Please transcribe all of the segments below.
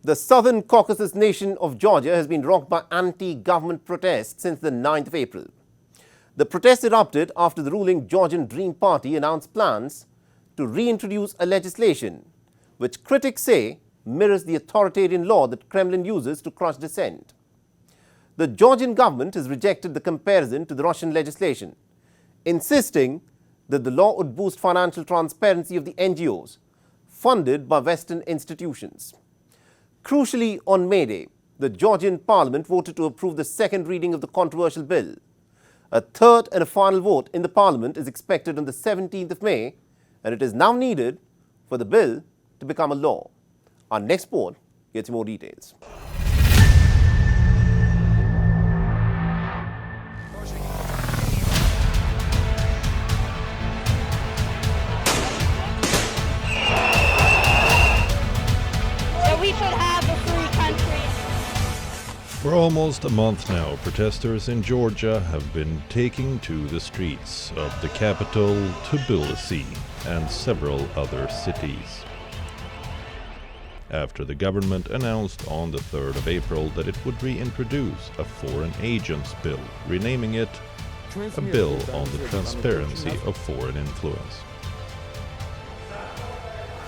The Southern Caucasus nation of Georgia has been rocked by anti-government protests since the 9th of April. The protests erupted after the ruling Georgian Dream party announced plans to reintroduce a legislation which critics say mirrors the authoritarian law that Kremlin uses to crush dissent. The Georgian government has rejected the comparison to the Russian legislation, insisting that the law would boost financial transparency of the NGOs funded by Western institutions. Crucially, on Mayday, the Georgian parliament voted to approve the second reading of the controversial bill. A third and a final vote in the parliament is expected on the 17th of May, and it is now needed for the bill to become a law. Our next report gets more details. We should have a free country. For almost a month now, protesters in Georgia have been taking to the streets of the capital, Tbilisi, and several other cities, after the government announced on the 3rd of April that it would reintroduce a foreign agents bill, renaming it a bill on the transparency of foreign influence.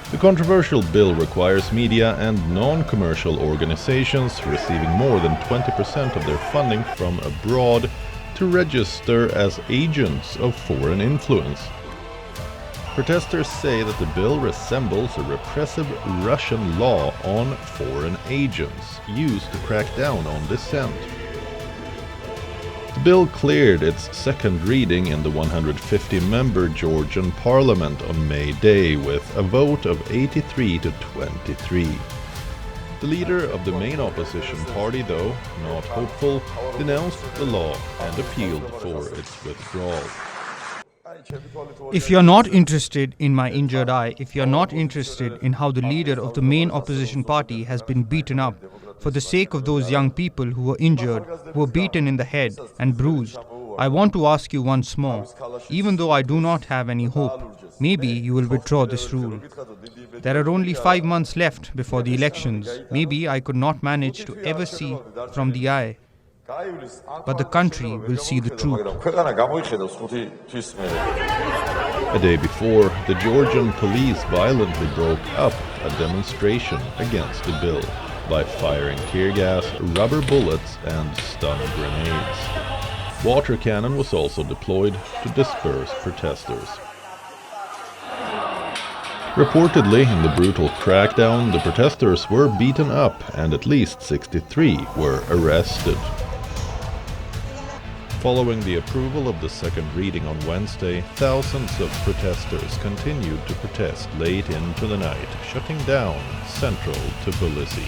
The controversial bill requires media and non-commercial organizations receiving more than 20% of their funding from abroad to register as agents of foreign influence. Protesters say that the bill resembles a repressive Russian law on foreign agents used to crack down on dissent. The bill cleared its second reading in the 150-member Georgian parliament on Mayday with a vote of 83 to 23. The leader of the main opposition party, though not hopeful, denounced the law and appealed for its withdrawal. If you're not interested in my injured eye, if you're not interested in how the leader of the main opposition party has been beaten up, for the sake of those young people who were injured, who were beaten in the head and bruised, I want to ask you once more, even though I do not have any hope, maybe you will withdraw this rule. There are only 5 months left before the elections. Maybe I could not manage to ever see from the eye, but the country will see the truth. A day before, the Georgian police violently broke up a demonstration against the bill by firing tear gas, rubber bullets and stun grenades. Water cannon was also deployed to disperse protesters. Reportedly, in the brutal crackdown, the protesters were beaten up and at least 63 were arrested. Following the approval of the second reading on Wednesday, thousands of protesters continued to protest late into the night, shutting down central Tbilisi.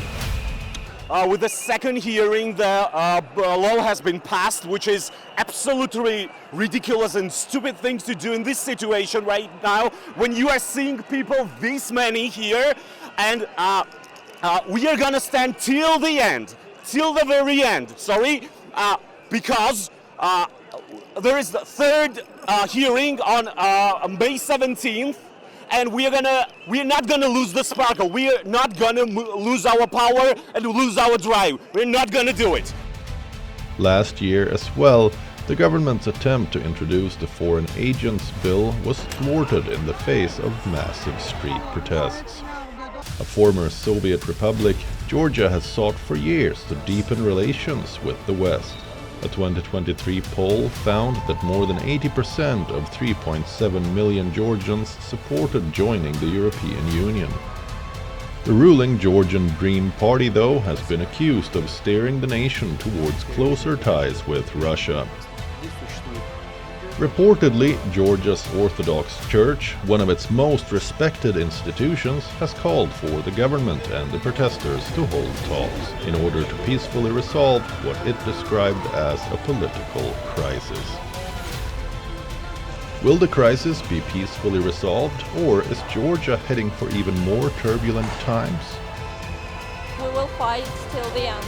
With the second hearing, the law has been passed, which is absolutely ridiculous and stupid things to do in this situation right now, when you are seeing people this many here, and we are gonna stand till the end, till the very end, because there is the third hearing on May 17th, and we're not gonna lose the sparkle. We're not gonna lose our power and lose our drive. We're not gonna do it. Last year as well, the government's attempt to introduce the Foreign Agents Bill was thwarted in the face of massive street protests. A former Soviet republic, Georgia has sought for years to deepen relations with the West. A 2023 poll found that more than 80% of 3.7 million Georgians supported joining the European Union. The ruling Georgian Dream party, though, has been accused of steering the nation towards closer ties with Russia. Reportedly, Georgia's Orthodox Church, one of its most respected institutions, has called for the government and the protesters to hold talks in order to peacefully resolve what it described as a political crisis. Will the crisis be peacefully resolved, or is Georgia heading for even more turbulent times? We will fight till the end.